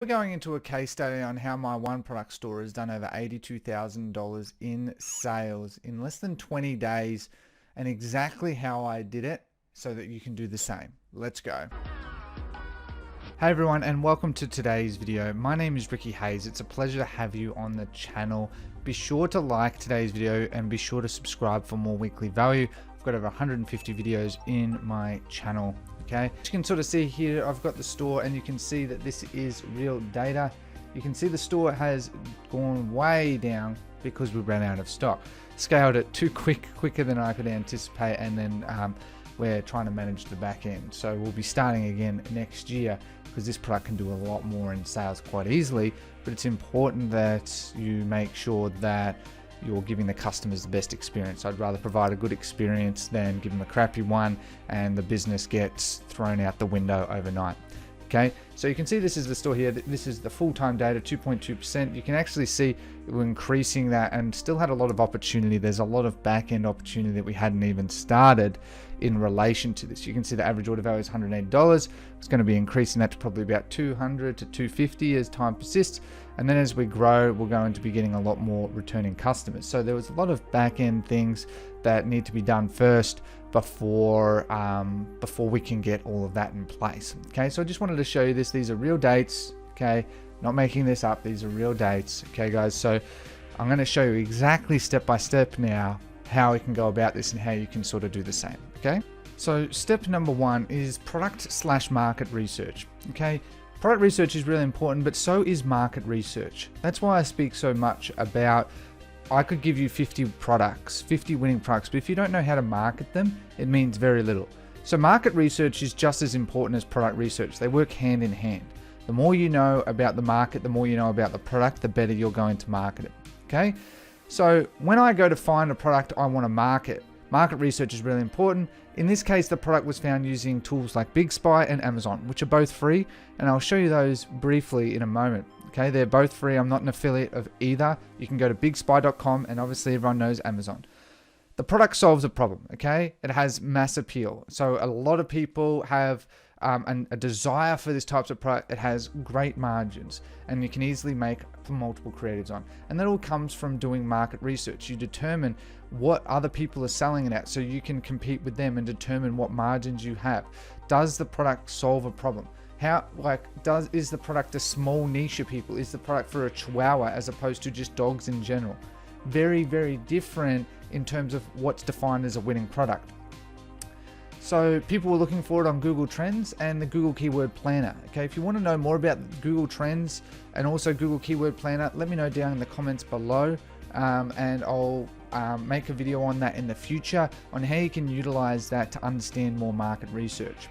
We're going into a case study on how my one product store has done over $82,000 in sales in less than 20 days and exactly how I did it so that you can do the same. Let's go. Hey everyone, and welcome to today's video. My name is Ricky Hayes. It's a pleasure to have you on the channel. Be sure to like today's video and be sure to subscribe for more weekly value. I've got over 150 videos in my channel. Okay, you can sort of see here I've got the store and you can see that this is real data. You can see the store has gone way down because we ran out of stock. Scaled it too quicker than I could anticipate, and then we're trying to manage the back end. So we'll be starting again next year because this product can do a lot more in sales quite easily, but it's important that you make sure that you're giving the customers the best experience. I'd rather provide a good experience than give them a crappy one and the business gets thrown out the window overnight. Okay, so you can see this is the store here. This is the full-time data, 2.2%. You can actually see we're increasing that and still had a lot of opportunity. There's a lot of back-end opportunity that we hadn't even started in relation to this. You can see the average order value is $180. It's going to be increasing that to probably about $200 to $250 as time persists. And then as we grow, we're going to be getting a lot more returning customers. So there was a lot of back-end things that need to be done first before we can get all of that in place. Okay, so I just wanted to show you this. These are real dates. Okay, not making this up. These are real dates. Okay, guys. So I'm going to show you exactly step by step now how we can go about this and how you can sort of do the same. Okay, so step number one is product/market research. Okay, product research is really important, but so is market research. That's why I speak so much about, I could give you 50 products, 50 winning products, but if you don't know how to market them, it means very little. So market research is just as important as product research. They work hand in hand. The more you know about the market, the more you know about the product, the better you're going to market it. Okay, so when I go to find a product I want to market research is really important. In this case, the product was found using tools like Big Spy and Amazon, which are both free, and I'll show you those briefly in a moment. Okay, they're both free. I'm not an affiliate of either. You can go to bigspy.com, and obviously everyone knows Amazon. The product solves a problem. Okay, it has mass appeal. So a lot of people have a desire for this type of product. It has great margins, and you can easily make multiple creatives on. And that all comes from doing market research. You determine what other people are selling it at, so you can compete with them and determine what margins you have. Does the product solve a problem? Is the product a small niche of people? Is the product for a chihuahua as opposed to just dogs in general? Very, very different in terms of what's defined as a winning product. So people were looking for it on Google Trends and the Google Keyword Planner. Okay, if you want to know more about Google Trends and also Google Keyword Planner, let me know down in the comments below, and I'll make a video on that in the future on how you can utilize that to understand more market research.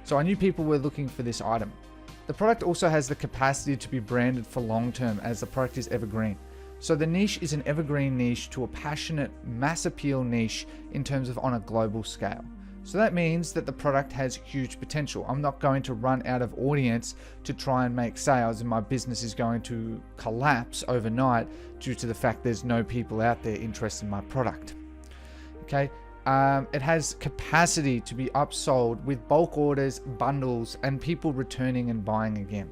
So I knew people were looking for this item. The product also has the capacity to be branded for long term, as the product is evergreen. So the niche is an evergreen niche to a passionate mass appeal niche in terms of on a global scale. So that means that the product has huge potential. I'm not going to run out of audience to try and make sales, and my business is going to collapse overnight due to the fact there's no people out there interested in my product. Okay, it has capacity to be upsold with bulk orders, bundles, and people returning and buying again.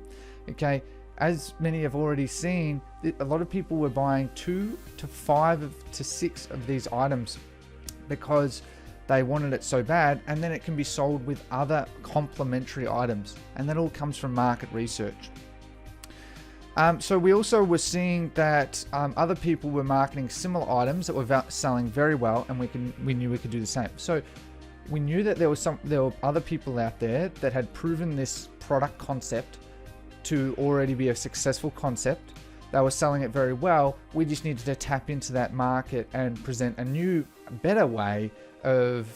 Okay, as many have already seen, a lot of people were buying 2 to 5 to 6 of these items because they wanted it so bad, and then it can be sold with other complementary items, and that all comes from market research. So we also were seeing that other people were marketing similar items that were selling very well, and we knew we could do the same. So we knew that there were other people out there that had proven this product concept to already be a successful concept. They were selling it very well. We just needed to tap into that market and present a new, better way of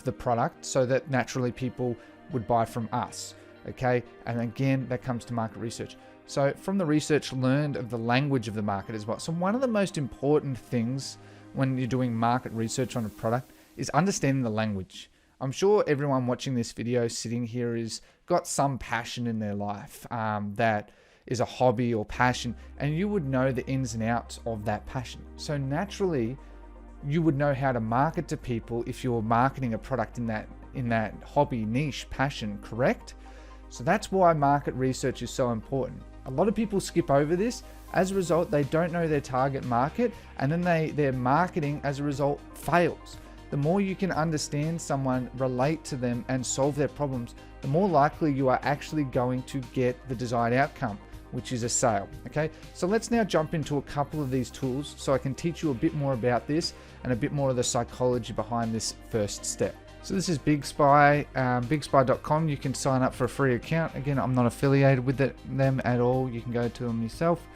the product so that naturally people would buy from us. Okay, and again, that comes to market research. So from the research, learned of the language of the market as well. So one of the most important things when you're doing market research on a product is understanding the language. I'm sure everyone watching this video sitting here has got some passion in their life that is a hobby or passion, and you would know the ins and outs of that passion. So naturally, you would know how to market to people if you're marketing a product in that hobby, niche, passion, correct? So that's why market research is so important. A lot of people skip over this. As a result, they don't know their target market, and then their marketing as a result fails. The more you can understand someone, relate to them, and solve their problems, the more likely you are actually going to get the desired outcome, which is a sale. Okay, so let's now jump into a couple of these tools so I can teach you a bit more about this and a bit more of the psychology behind this first step. So this is Big Spy, bigspy.com. You can sign up for a free account. Again, I'm not affiliated with them at all. You can go to them yourself.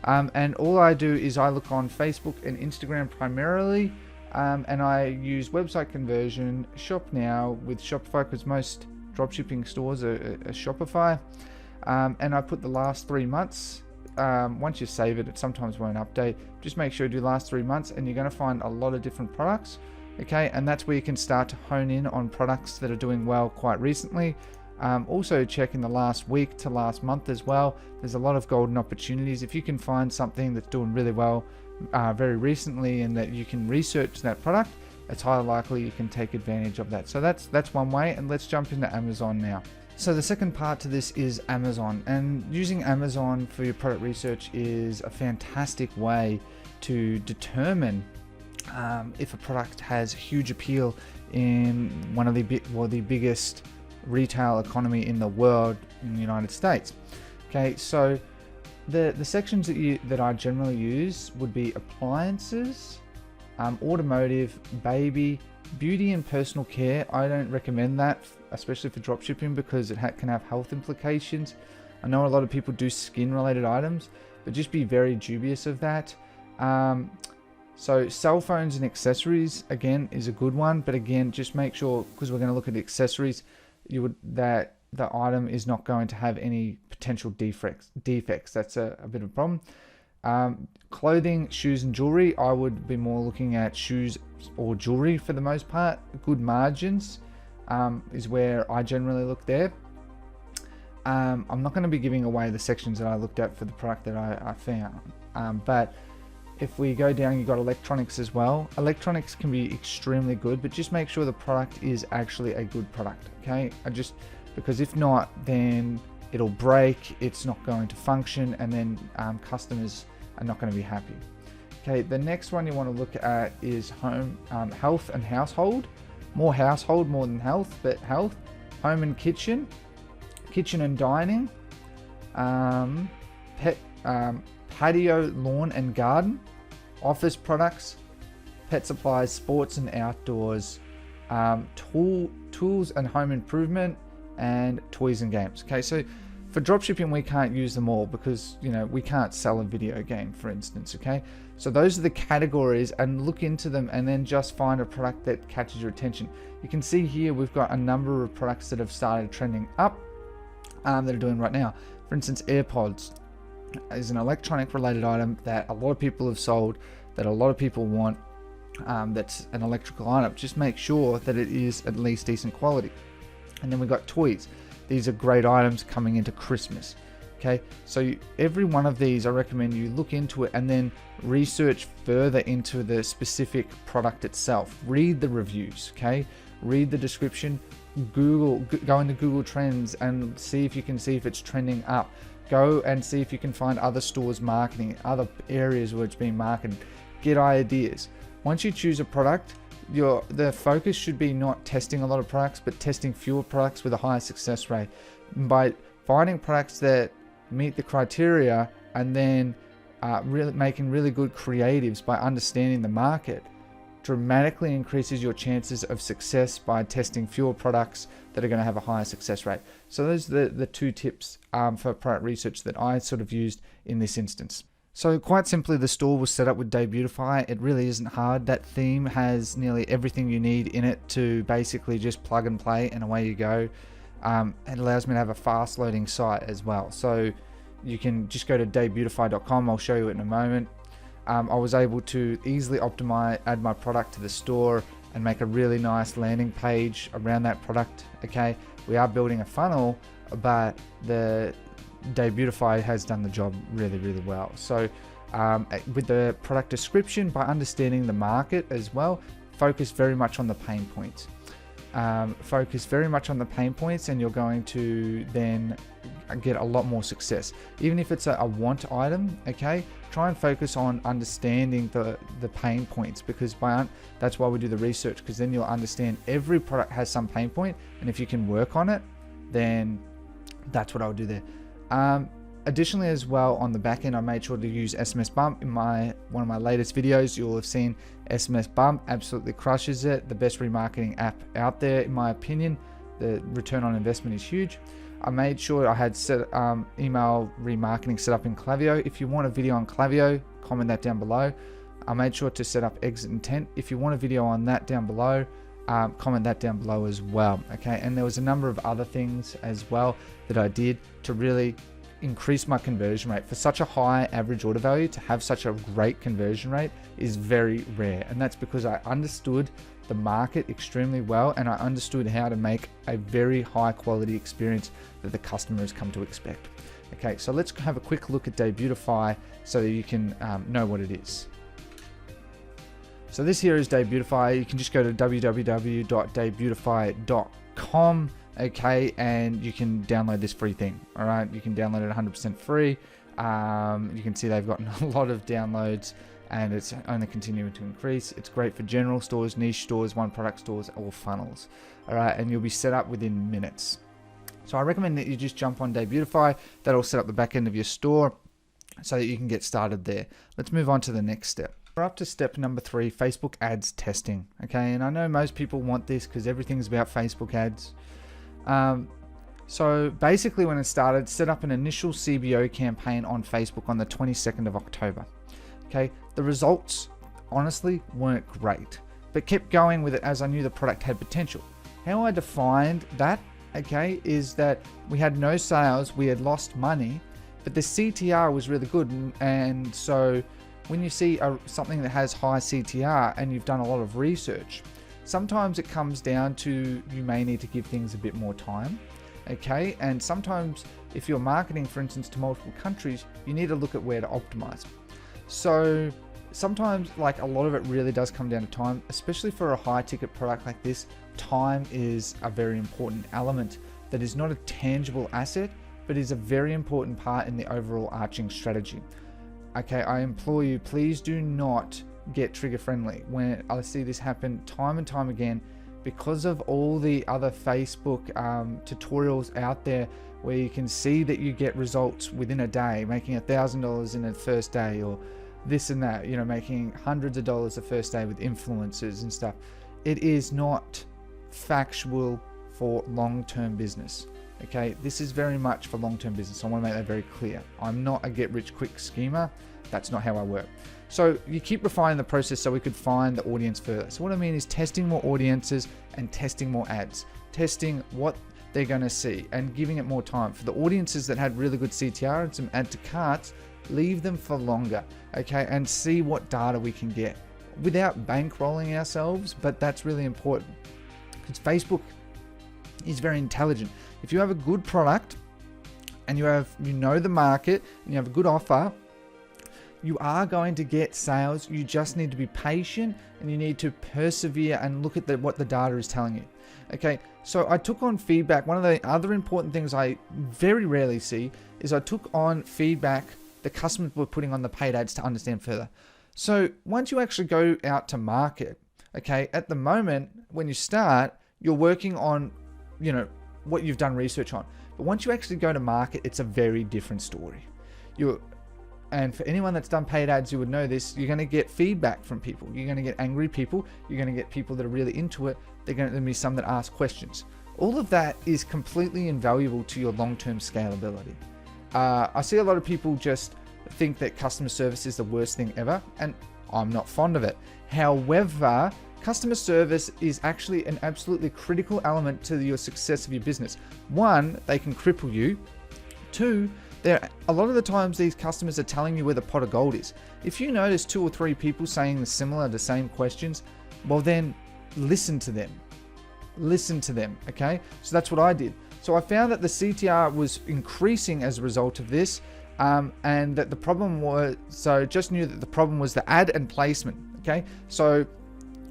And all I do is I look on Facebook and Instagram primarily, and I use website conversion, shop now with Shopify, because most dropshipping stores are Shopify. And I put the last 3 months. Once you save it, it sometimes won't update. Just make sure you do last 3 months, and you're going to find a lot of different products. Okay, and that's where you can start to hone in on products that are doing well quite recently. Also check in the last week to last month as well. There's a lot of golden opportunities. If you can find something that's doing really well very recently and that you can research that product, it's highly likely you can take advantage of that. So that's one way, and let's jump into Amazon now. So the second part to this is Amazon, and using Amazon for your product research is a fantastic way to determine if a product has huge appeal in one of the biggest retail economy in the world, in the United States. Okay, so the sections that I generally use would be appliances, automotive, baby, beauty and personal care. I don't recommend that, especially for dropshipping, because it can have health implications. I know a lot of people do skin related items, but just be very dubious of that. So cell phones and accessories, again, is a good one, but again, just make sure, because we're going to look at accessories, that the item is not going to have any potential defects. That's a bit of a problem. Clothing, shoes and jewelry, I would be more looking at shoes or jewelry for the most part. Good margins is where I generally look there. I'm not going to be giving away the sections that I looked at for the product that I found, but if we go down, you've got electronics as well. Electronics can be extremely good, but just make sure the product is actually a good product. Okay, because if not, then it'll break, it's not going to function, and then customers are not going to be happy. Okay, the next one you want to look at is home, health and household. More household more than health, but health, home and kitchen and dining, patio, lawn and garden, office products, pet supplies, sports and outdoors, tools and home improvement, and toys and games. Okay, so for dropshipping we can't use them all because we can't sell a video game, for instance. Okay, so those are the categories, and look into them and then just find a product that catches your attention. You can see here we've got a number of products that have started trending up that are doing right now. For instance, AirPods is an electronic related item that a lot of people have sold, that a lot of people want. That's an electrical item. Just make sure that it is at least decent quality. And then we've got toys. These are great items coming into Christmas. Okay, so every one of these, I recommend you look into it and then research further into the specific product itself. Read the reviews, okay? Read the description. Go into Google Trends and see if you can see if it's trending up. Go and see if you can find other stores marketing it, other areas where it's being marketed. Get ideas. Once you choose a product, the focus should be not testing a lot of products, but testing fewer products with a higher success rate. By finding products that meet the criteria and then really making really good creatives by understanding the market, dramatically increases your chances of success by testing fewer products that are going to have a higher success rate. So those are the two tips for product research that I sort of used in this instance. So quite simply, the store was set up with Debutify. It really isn't hard. That theme has nearly everything you need in it to basically just plug and play, and away you go. It allows me to have a fast loading site as well. So you can just go to debutify.com. I'll show you it in a moment. I was able to easily add my product to the store and make a really nice landing page around that product. Okay, we are building a funnel, but the Debutify has done the job really, really well. So with the product description, by understanding the market as well, focus very much on the pain points. And you're going to then get a lot more success. Even if it's a want item, okay, try and focus on understanding the pain points, because that's why we do the research, because then you'll understand every product has some pain point, and if you can work on it, then that's what I'll do there. Additionally as well, on the back end, I made sure to use SMS Bump. In one of my latest videos, you'll have seen SMS Bump absolutely crushes it. The best remarketing app out there, in my opinion. The return on investment is huge. I made sure I had set email remarketing set up in Klaviyo. If you want a video on Klaviyo, comment that down below. I made sure to set up exit intent. If you want a video on that down below, comment that down below as well. Okay, and there was a number of other things as well that I did to really increase my conversion rate. For such a high average order value, to have such a great conversion rate is very rare, and that's because I understood the market extremely well, and I understood how to make a very high quality experience that the customer has come to expect. Okay, so let's have a quick look at Debutify so that you can know what it is. So this here is Debutify. You can just go to www.debutify.com, okay, and you can download this free thing. All right, you can download it 100% free. You can see they've gotten a lot of downloads, and it's only continuing to increase. It's great for general stores, niche stores, one product stores, or funnels. All right, and you'll be set up within minutes. So I recommend that you just jump on Debutify. That'll set up the back end of your store so that you can get started there. Let's move on to the next step. We're up to step number 3, Facebook ads testing. Okay, and I know most people want this because everything's about Facebook ads. So basically, when it started, set up an initial CBO campaign on Facebook on the 22nd of October. Okay, the results honestly weren't great, but kept going with it as I knew the product had potential. How I defined that, okay, is that we had no sales, we had lost money, but the CTR was really good. And so when you see something that has high CTR and you've done a lot of research, sometimes it comes down to you may need to give things a bit more time. Okay, and sometimes if you're marketing, for instance, to multiple countries, you need to look at where to optimize. So sometimes, like, a lot of it really does come down to time, especially for a high ticket product like this. Time is a very important element that is not a tangible asset, but is a very important part in the overall arching strategy. Okay, I implore you, please do not get trigger friendly. When I see this happen time and time again, because of all the other Facebook tutorials out there where you can see that you get results within a day, making $1,000 in a first day, or this and that, you know, making hundreds of dollars the first day with influencers and stuff. It is not factual for long-term business. Okay, this is very much for long-term business. I want to make that very clear. I'm not a get-rich-quick schemer. That's not how I work. So you keep refining the process so we could find the audience further. So what I mean is testing more audiences and testing more ads, testing what they're going to see and giving it more time. For the audiences that had really good CTR and some add to carts, leave them for longer, okay, and see what data we can get without bankrolling ourselves. But that's really important because Facebook is very intelligent. If you have a good product and you know the market and you have a good offer, you are going to get sales. You just need to be patient and you need to persevere and look at what the data is telling you. Okay, so I took on feedback. One of the other important things I very rarely see is I took on feedback the customers were putting on the paid ads to understand further. So once you actually go out to market, okay, at the moment when you start, you're working on, you know, what you've done research on. But once you actually go to market, it's a very different story. And for anyone that's done paid ads, you would know this. You're going to get feedback from people. You're going to get angry people. You're going to get people that are really into it. There's going to be some that ask questions. All of that is completely invaluable to your long-term scalability. I see a lot of people just think that customer service is the worst thing ever, and I'm not fond of it. However, customer service is actually an absolutely critical element to your success of your business. One, they can cripple you. Two, a lot of the times these customers are telling you where the pot of gold is. If you notice 2 or 3 people saying the same questions, well then listen to them. Listen to them, okay? So that's what I did. So I found that the CTR was increasing as a result of this, and that the problem was, just knew that the problem was the ad and placement, okay? So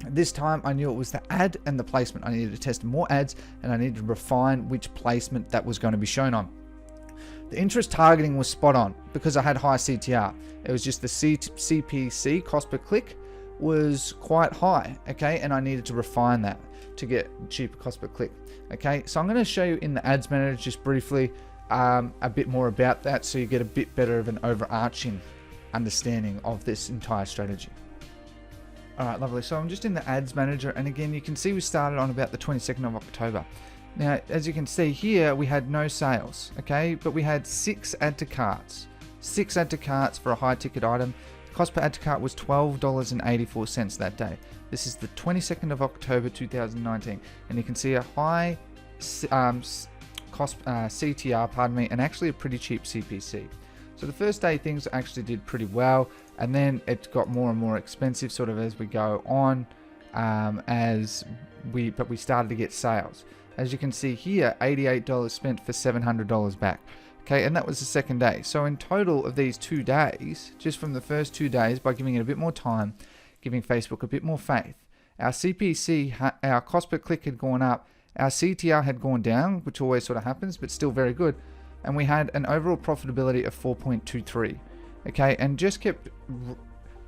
this time I knew it was the ad and the placement. I needed to test more ads and I needed to refine which placement that was going to be shown on. The interest targeting was spot on because I had high CTR. It was just the CPC, cost per click, was quite high, okay, and I needed to refine that to get cheaper cost per click. Okay, so I'm going to show you in the ads manager just briefly a bit more about that, so you get a bit better of an overarching understanding of this entire strategy. All right, lovely. So I'm just in the ads manager, and again, you can see we started on about the 22nd of October. Now, as you can see here, we had no sales, okay, but we had 6 add to carts. 6 add to carts for a high ticket item. The cost per add to cart was $12.84 that day. This is the 22nd of October 2019, and you can see a high CTR, pardon me, and actually a pretty cheap CPC. So the first day things actually did pretty well, and then it got more and more expensive sort of as we go on, but we started to get sales. As you can see here, $88 spent for $700 back. Okay, and that was the second day. So in total of these 2 days, just from the first 2 days, by giving it a bit more time, giving Facebook a bit more faith, our CPC, our cost per click had gone up, our CTR had gone down, which always sort of happens, but still very good. And we had an overall profitability of 4.23. Okay, and just kept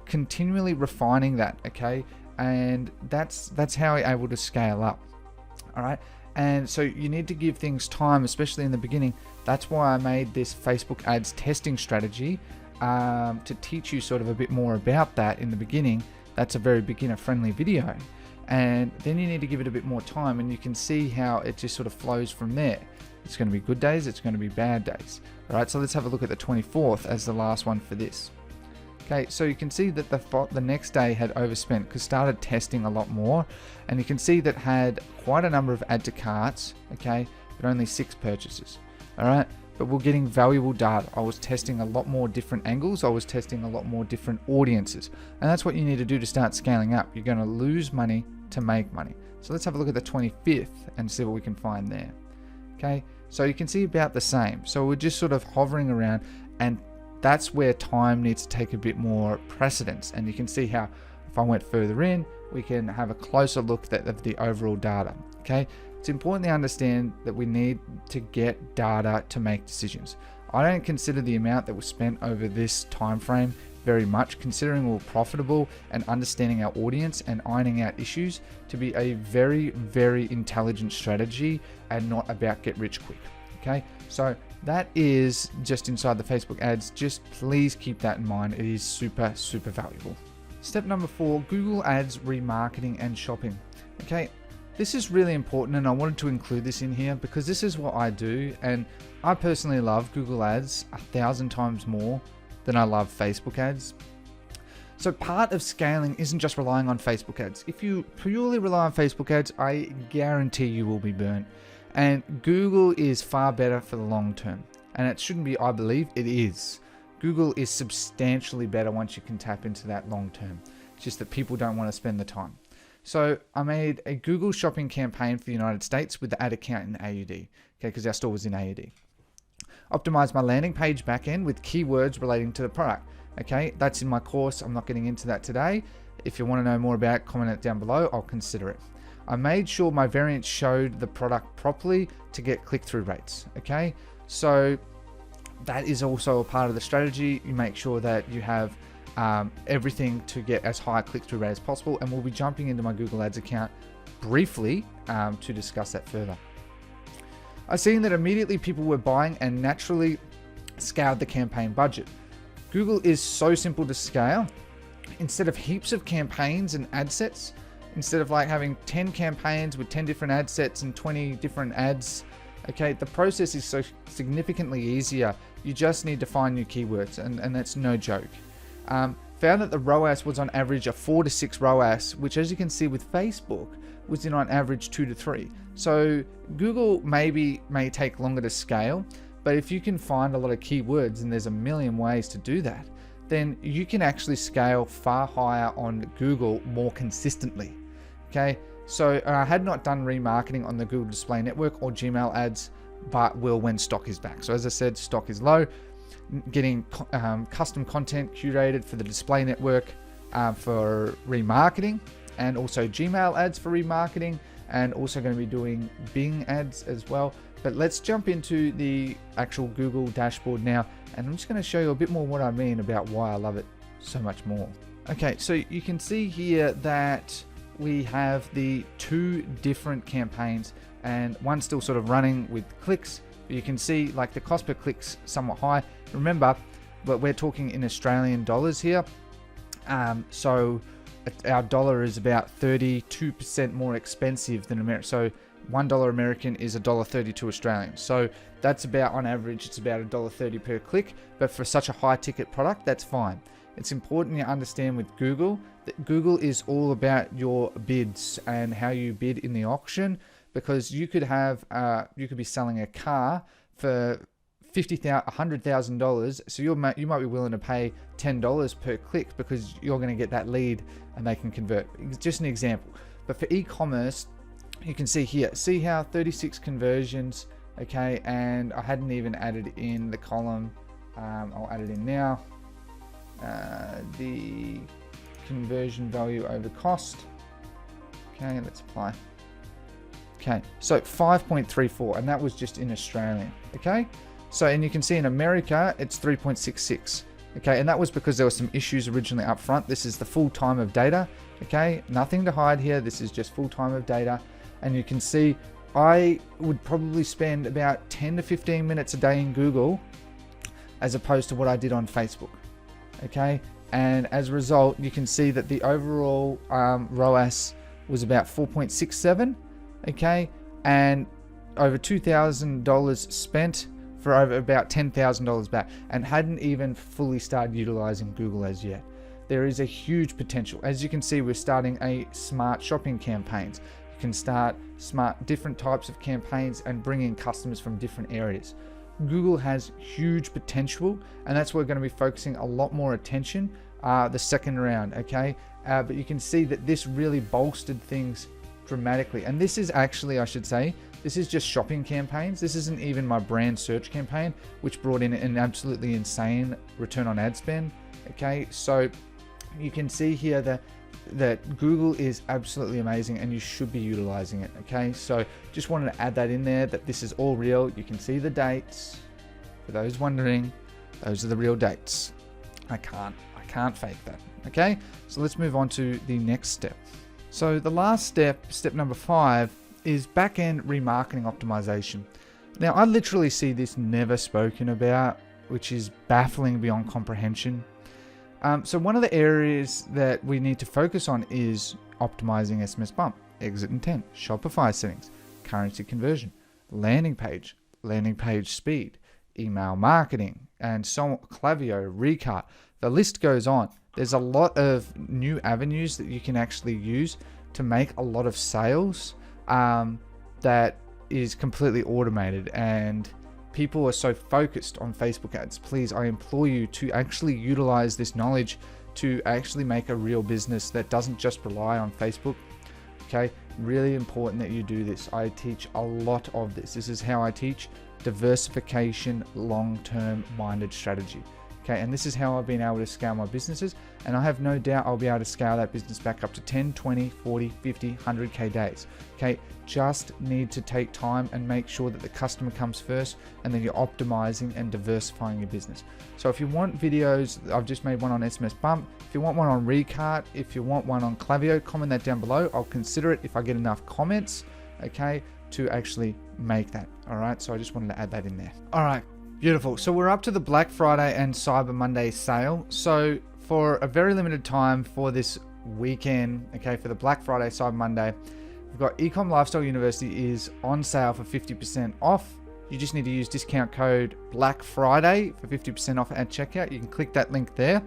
continually refining that. Okay, and that's how we're able to scale up. All right. And so you need to give things time, especially in the beginning. That's why I made this Facebook ads testing strategy to teach you sort of a bit more about that in the beginning. That's a very beginner friendly video. And then you need to give it a bit more time, and you can see how it just sort of flows from there. It's going to be good days, it's going to be bad days. All right, so let's have a look at the 24th as the last one for this. Okay, so you can see that the next day had overspent because started testing a lot more, and you can see that had quite a number of add to carts, okay, but only 6 purchases. All right, but we're getting valuable data. I was testing a lot more different angles. I was testing a lot more different audiences, and that's what you need to do to start scaling up. You're going to lose money to make money. So let's have a look at the 25th and see what we can find there. Okay, so you can see about the same. So we're just sort of hovering around, and that's where time needs to take a bit more precedence. And you can see how if I went further in, we can have a closer look of the overall data. Okay, it's important to understand that we need to get data to make decisions. I don't consider the amount that was spent over this time frame very much, considering we're profitable and understanding our audience and ironing out issues, to be a very, very intelligent strategy and not about get rich quick. Okay, so that is just inside the Facebook ads. Just please keep that in mind. It is super, super valuable. Step number 4, Google Ads, remarketing and shopping. Okay, this is really important, and I wanted to include this in here because this is what I do, and I personally love Google Ads 1,000 times more than I love Facebook ads. So part of scaling isn't just relying on Facebook ads. If you purely rely on Facebook ads, I guarantee you will be burnt. And Google is far better for the long term. And it shouldn't be, I believe, it is. Google is substantially better once you can tap into that long term. It's just that people don't want to spend the time. So I made a Google shopping campaign for the United States with the ad account in AUD, okay, because our store was in AUD. Optimized my landing page backend with keywords relating to the product. Okay, that's in my course. I'm not getting into that today. If you want to know more about it, comment it down below. I'll consider it. I made sure my variants showed the product properly to get click-through rates. Okay, so that is also a part of the strategy. You make sure that you have everything to get as high a click-through rate as possible, and we'll be jumping into my Google Ads account briefly to discuss that further. I've seen that immediately people were buying and naturally scaled the campaign budget. Google is so simple to scale. Instead of heaps of campaigns and ad sets, instead of like having 10 campaigns with 10 different ad sets and 20 different ads, okay, the process is so significantly easier. You just need to find new keywords, and that's no joke. Found that the ROAS was on average a 4 to 6 ROAS, which, as you can see with Facebook, was in on average 2 to 3. So Google may take longer to scale, but if you can find a lot of keywords, and there's a million ways to do that, then you can actually scale far higher on Google more consistently. Okay, so I had not done remarketing on the Google Display Network or Gmail ads, but will when stock is back. So as I said, stock is low. Getting custom content curated for the Display Network for remarketing, and also Gmail ads for remarketing, and also going to be doing Bing ads as well. But let's jump into the actual Google dashboard now, and I'm just going to show you a bit more what I mean about why I love it so much more. Okay, so you can see here that we have the 2 different campaigns, and one still sort of running with clicks. But you can see like the cost per click's somewhat high. Remember, but we're talking in Australian dollars here. So our dollar is about 32% more expensive than America. So $1 American is $1.32 Australian. So that's about, on average, it's about $1.30 per click. But for such a high ticket product, that's fine. It's important you understand with Google that Google is all about your bids and how you bid in the auction, because you could have, you could be selling a car for $100,000. So you might be willing to pay $10 per click because you're going to get that lead and they can convert. Just an example. But for e-commerce, you can see here, see how 36 conversions, okay, and I hadn't even added in the column. I'll add it in now. The conversion value over cost. Okay, let's apply. Okay, so 5.34, and that was just in Australian. Okay, so, and you can see in America it's 3.66. Okay, and that was because there were some issues originally up front. This is the full time of data. Okay, nothing to hide here. This is just full time of data, and you can see I would probably spend about 10 to 15 minutes a day in Google as opposed to what I did on Facebook. Okay, and as a result, you can see that the overall ROAS was about 4.67. Okay, and over $2,000 spent for over about $10,000 back, and hadn't even fully started utilizing Google as yet. There is a huge potential. As you can see, we're starting a smart shopping campaigns. You can start different types of campaigns and bring in customers from different areas. Google has huge potential, and that's where we're going to be focusing a lot more attention the second round. Okay, but you can see that this really bolstered things dramatically. And this is actually, I should say, this is just shopping campaigns. This isn't even my brand search campaign, which brought in an absolutely insane return on ad spend. Okay, so you can see here that Google is absolutely amazing, and you should be utilizing it. Okay, so just wanted to add that in there, that this is all real. You can see the dates. For those wondering, those are the real dates. I can't fake that. Okay, so let's move on to the next step. So the last step number 5, is back-end remarketing optimization. Now, I literally see this never spoken about, which is baffling beyond comprehension. So one of the areas that we need to focus on is optimizing SMS bump, exit intent, Shopify settings, currency conversion, landing page speed, email marketing, and so on, Klaviyo, Recart. The list goes on. There's a lot of new avenues that you can actually use to make a lot of sales that is completely automated, and people are so focused on Facebook ads. Please, I implore you to actually utilize this knowledge to actually make a real business that doesn't just rely on Facebook. Okay, really important that you do this. I teach a lot of this. This is how I teach diversification, long-term minded strategy. Okay, and this is how I've been able to scale my businesses, and I have no doubt I'll be able to scale that business back up to 10, 20, 40, 50, 100K days. Okay, just need to take time and make sure that the customer comes first, and then you're optimizing and diversifying your business. So if you want videos, I've just made one on SMS Bump. If you want one on Recart, if you want one on Klaviyo, comment that down below. I'll consider it if I get enough comments, okay, to actually make that. All right, so I just wanted to add that in there. All right. Beautiful. So we're up to the Black Friday and Cyber Monday sale. So for a very limited time for this weekend, okay, for the Black Friday, Cyber Monday, we've got Ecom Lifestyle University is on sale for 50% off. You just need to use discount code Black Friday for 50% off at checkout. You can click that link there.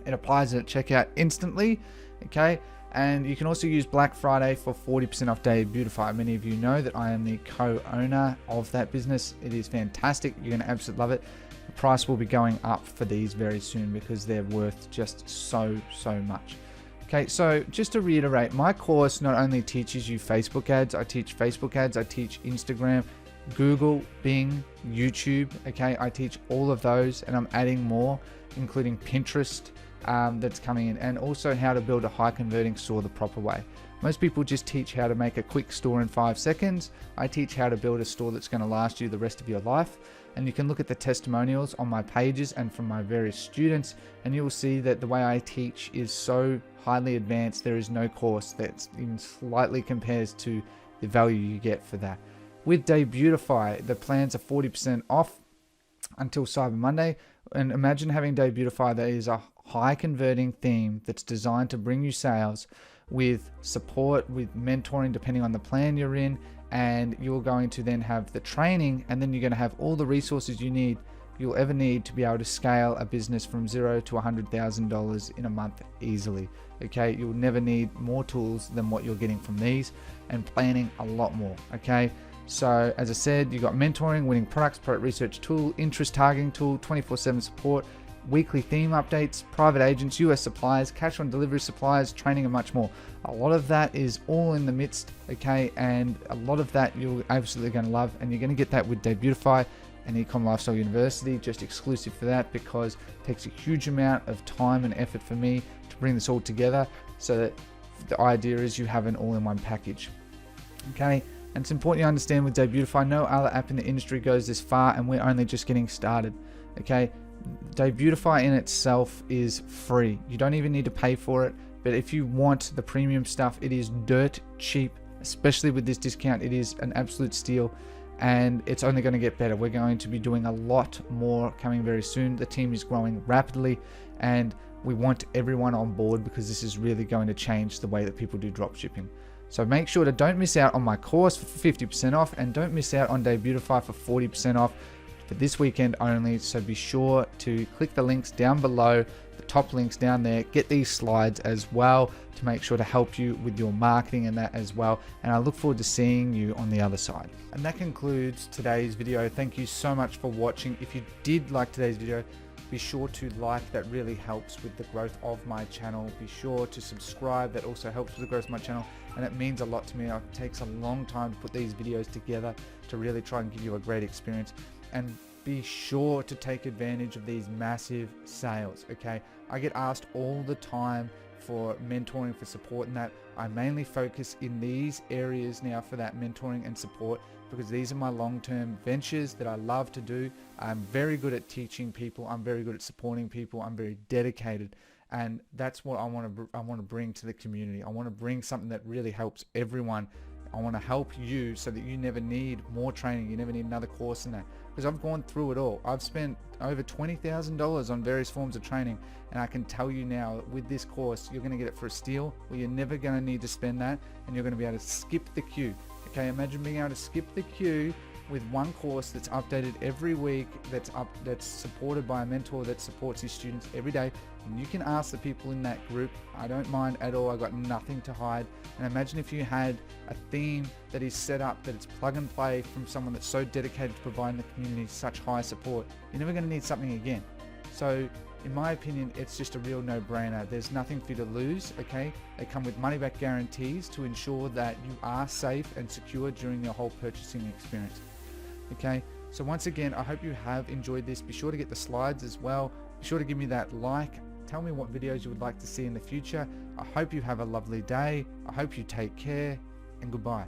It applies at checkout instantly, okay? And you can also use Black Friday for 40% off Debutify. Many of you know that I am the co-owner of that business. It is fantastic. You're going to absolutely love it. The price will be going up for these very soon because they're worth just so much. Okay, so just to reiterate, my course not only teaches you Facebook ads, I teach Facebook ads, I teach Instagram, Google, Bing, YouTube. Okay, I teach all of those, and I'm adding more, including Pinterest that's coming in, and also how to build a high converting store the proper way. Most people just teach how to make a quick store in 5 seconds. I teach how to build a store that's going to last you the rest of your life. And you can look at the testimonials on my pages and from my various students, and you will see that the way I teach is so highly advanced. There is no course that even slightly compares to the value you get for that. With Debutify, the plans are 40% off until Cyber Monday. And imagine having Debutify that is a high converting theme that's designed to bring you sales with support, with mentoring depending on the plan you're in, and you're going to then have the training, and then you're going to have all the resources you'll ever need to be able to scale a business from $0 to $100,000 in a month easily. Okay, you'll never need more tools than what you're getting from these, and planning a lot more. Okay, so as I said, you got mentoring, winning products, product research tool, interest targeting tool, 24/7 support, weekly theme updates, private agents, US suppliers, cash on delivery suppliers, training, and much more. A lot of that is all in the midst, okay, and a lot of that you're absolutely going to love, and you're going to get that with Debutify and Ecom Lifestyle University, just exclusive for that, because it takes a huge amount of time and effort for me to bring this all together, so that the idea is you have an all-in-one package. Okay, and it's important you understand with Debutify, no other app in the industry goes this far, and we're only just getting started. Okay, Debutify in itself is free. You don't even need to pay for it, but if you want the premium stuff, it is dirt cheap, especially with this discount. It is an absolute steal, and it's only going to get better. We're going to be doing a lot more coming very soon. The team is growing rapidly, and we want everyone on board, because this is really going to change the way that people do dropshipping. So make sure to don't miss out on my course for 50% off, and don't miss out on Debutify for 40% off for this weekend only. So be sure to click the links down below, the top links down there. Get these slides as well to make sure to help you with your marketing and that as well. And I look forward to seeing you on the other side. And that concludes today's video. Thank you so much for watching. If you did like today's video, be sure to like. That really helps with the growth of my channel. Be sure to subscribe. That also helps with the growth of my channel, and it means a lot to me. It takes a long time to put these videos together to really try and give you a great experience. And be sure to take advantage of these massive sales. Okay, I get asked all the time for mentoring, for support, and that I mainly focus in these areas now for that mentoring and support, because these are my long-term ventures that I love to do. I'm very good at teaching people. I'm very good at supporting people. I'm very dedicated, and that's what I want to bring to the community. I want to bring something that really helps everyone. I want to help you so that you never need more training. You never need another course in that, because I've gone through it all. I've spent over $20,000 on various forms of training, and I can tell you now that with this course, you're going to get it for a steal, where you're never going to need to spend that, and you're going to be able to skip the queue. Okay, imagine being able to skip the queue with one course that's updated every week, that's supported by a mentor that supports his students every day. And you can ask the people in that group. I don't mind at all. I've got nothing to hide. And imagine if you had a theme that is set up, that it's plug and play from someone that's so dedicated to providing the community such high support. You're never going to need something again. So in my opinion, it's just a real no-brainer. There's nothing for you to lose. Okay, they come with money-back guarantees to ensure that you are safe and secure during your whole purchasing experience. Okay, so once again, I hope you have enjoyed this. Be sure to get the slides as well. Be sure to give me that like. Tell me what videos you would like to see in the future. I hope you have a lovely day. I hope you take care, and goodbye.